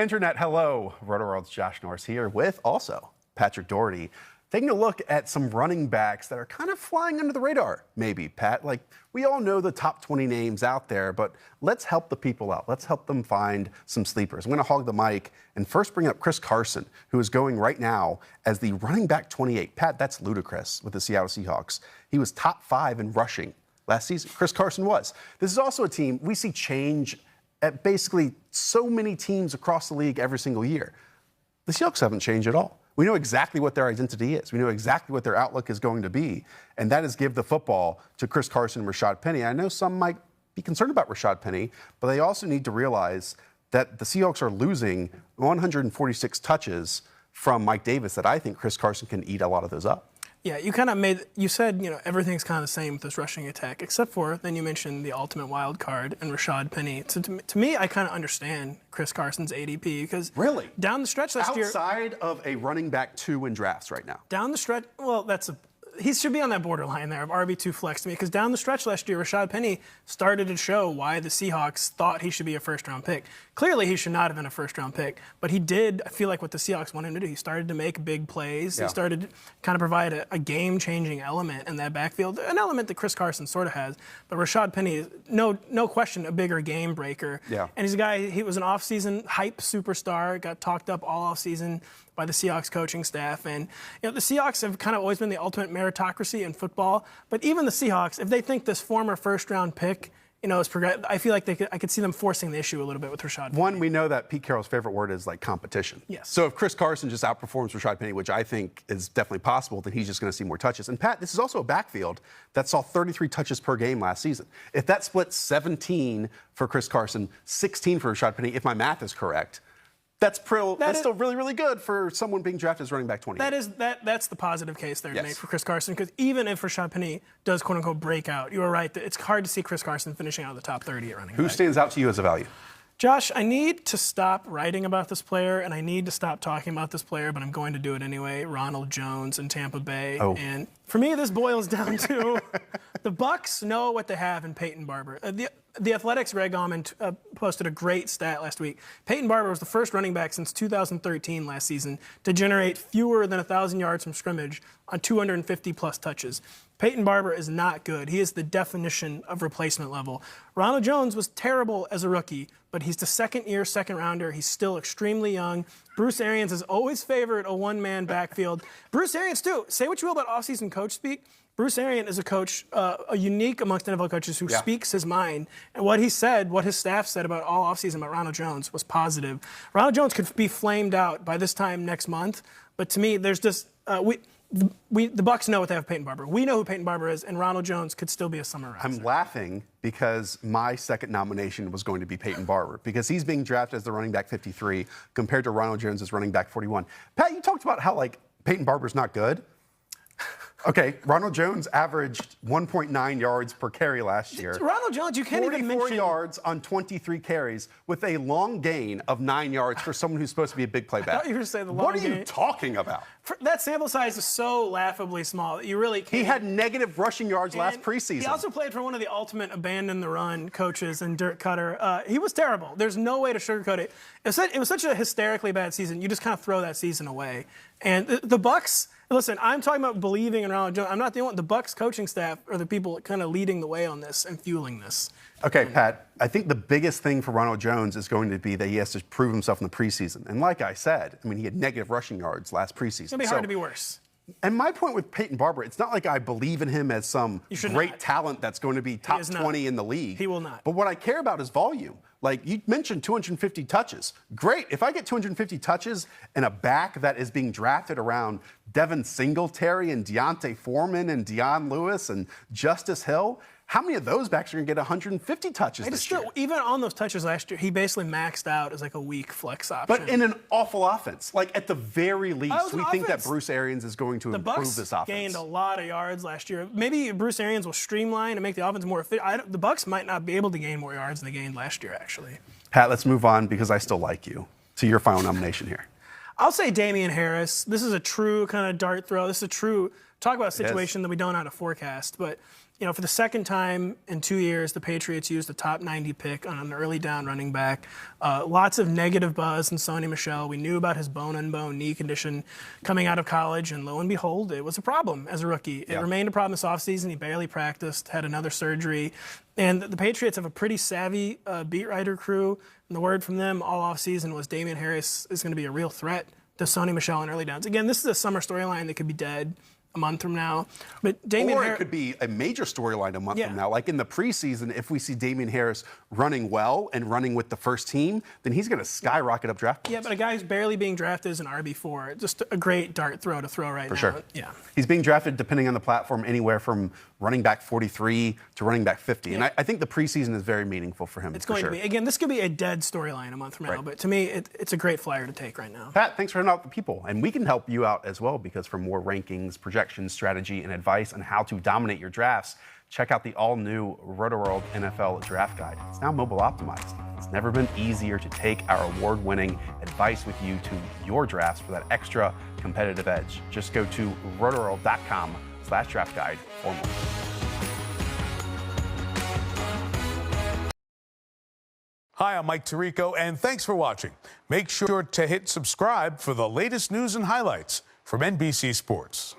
Internet, hello. Rotoworld's Josh Norris here with also Patrick Daugherty. Taking a look at some running backs that are kind of flying under the radar, maybe, Pat. Like, we all know the top 20 names out there, but let's help the people out. Let's help them find some sleepers. I'm going to hog the mic and first bring up Chris Carson, who is going right now as the running back 28. Pat, that's ludicrous with the Seattle Seahawks. He was top 5 in rushing last season. Chris Carson was. This is also a team we see change at basically so many teams across the league every single year. The Seahawks haven't changed at all. We know exactly what their identity is. We know exactly what their outlook is going to be, and that is give the football to Chris Carson and Rashad Penny. I know some might be concerned about Rashad Penny, but they also need to realize that the Seahawks are losing 146 touches from Mike Davis that I think Chris Carson can eat a lot of those up. Yeah, you said, everything's kind of the same with this rushing attack, except for, then you mentioned the ultimate wild card and Rashad Penny. So to me, I kind of understand Chris Carson's ADP because really down the stretch last year. Outside of a running back 2 in drafts right now. Down the stretch, well, he should be on that borderline there of RB2 flex to me because down the stretch last year, Rashad Penny started to show why the Seahawks thought he should be a first-round pick. Clearly, he should not have been a first-round pick, but he did, I feel like, what the Seahawks wanted him to do. He started to make big plays. Yeah. He started to kind of provide a game-changing element in that backfield, an element that Chris Carson sort of has. But Rashad Penny is, no question, a bigger game breaker. Yeah. And he's a guy, he was an off-season hype superstar, got talked up all off-season by the Seahawks coaching staff. And the Seahawks have kind of always been the ultimate meritocracy in football. But even the Seahawks, if they think this former first-round pick, is I feel like I could see them forcing the issue a little bit with Rashad Penny. One, we know that Pete Carroll's favorite word is like competition. Yes. So if Chris Carson just outperforms Rashad Penny, which I think is definitely possible, then he's just going to see more touches. And Pat, this is also a backfield that saw 33 touches per game last season. If that splits 17 for Chris Carson, 16 for Rashad Penny, if my math is correct, that's still really, really good for someone being drafted as running back 20. That's the positive case there to make for Chris Carson, because even if Rashad Penny does quote-unquote break out, you are right that it's hard to see Chris Carson finishing out of the top 30 at running back. Who stands out to you as a value? Josh, I need to stop writing about this player, and I need to stop talking about this player, but I'm going to do it anyway. Ronald Jones in Tampa Bay. Oh. And for me, this boils down to the Bucks know what they have in Peyton Barber. The Athletics' Greg Auman posted a great stat last week. Peyton Barber was the first running back since 2013 last season to generate fewer than 1,000 yards from scrimmage on 250-plus touches. Peyton Barber is not good. He is the definition of replacement level. Ronald Jones was terrible as a rookie, but he's the second-year second-rounder. He's still extremely young. Bruce Arians has always favored a one-man backfield. Bruce Arians, too. Say what you will about offseason coach speak. Bruce Arians is a coach, a unique amongst NFL coaches who speaks his mind. And what he said, what his staff said about all offseason about Ronald Jones was positive. Ronald Jones could be flamed out by this time next month. But to me, there's just the Bucks know what they have Peyton Barber. We know who Peyton Barber is, and Ronald Jones could still be a summer roster. I'm laughing because my second nomination was going to be Peyton Barber because he's being drafted as the running back 53 compared to Ronald Jones as running back 41. Pat, you talked about how Peyton Barber's not good. Okay, Ronald Jones averaged 1.9 yards per carry last year. Ronald Jones, you can't even mention 44 yards on 23 carries with a long gain of 9 yards for someone who's supposed to be a big playback. I thought you were going to say the long gain. What are you talking about? That sample size is so laughably small that you really can't. He had negative rushing yards last preseason. He also played for one of the ultimate abandon-the-run coaches in Dirk Cutter. He was terrible. There's no way to sugarcoat it. It was such a hysterically bad season. You just kind of throw that season away. And the Bucks... Listen, I'm talking about believing in Ronald Jones. I'm not the one. The Bucks coaching staff are the people kind of leading the way on this and fueling this. Okay, Pat, I think the biggest thing for Ronald Jones is going to be that he has to prove himself in the preseason. And like I said, he had negative rushing yards last preseason. It's going to be hard to be worse. And my point with Peyton Barber, it's not like I believe in him as some great talent that's going to be top 20 in the league. He will not. But what I care about is volume. Like you mentioned 250 touches. Great. If I get 250 touches and a back that is being drafted around Devin Singletary and Deontay Foreman and Dion Lewis and Justice Hill, how many of those backs are going to get 150 touches this year? Even on those touches last year, he basically maxed out as a weak flex option. But in an awful offense. At the very least, we think that Bruce Arians is going to improve this offense. The Bucs gained a lot of yards last year. Maybe Bruce Arians will streamline and make the offense more efficient. The Bucs might not be able to gain more yards than they gained last year, actually. Pat, let's move on because I still like you to your final nomination here. I'll say Damien Harris. This is a true kind of dart throw. This is a true talk about a situation that we don't know how to forecast. But for the second time in 2 years, the Patriots used the top 90 pick on an early down running back. Lots of negative buzz in Sony Michel. We knew about his bone-on-bone knee condition coming out of college, and lo and behold, it was a problem as a rookie. It remained a problem this offseason. He barely practiced, had another surgery. And the Patriots have a pretty savvy beat writer crew, and the word from them all offseason was Damien Harris is going to be a real threat to Sony Michel in early downs. Again, this is a summer storyline that could be dead a month from now. But Or it could be a major storyline a month from now. Like in the preseason, if we see Damien Harris running well and running with the first team, then he's going to skyrocket up draft points. Yeah, but a guy who's barely being drafted as an RB4, just a great dart throw to throw right now. For sure. Yeah. He's being drafted, depending on the platform, anywhere from running back 43 to running back 50. And I think the preseason is very meaningful for him. It's going to be. Again, this could be a dead storyline a month from now, but to me, it's a great flyer to take right now. Pat, thanks for hitting out the people. And we can help you out as well, because for more rankings, projections, strategy, and advice on how to dominate your drafts, check out the all-new Rotoworld NFL Draft Guide. It's now mobile optimized. It's never been easier to take our award-winning advice with you to your drafts for that extra competitive edge. Just go to rotoworld.com/draft guide for more. Hi, I'm Mike Tirico, and thanks for watching. Make sure to hit subscribe for the latest news and highlights from NBC Sports.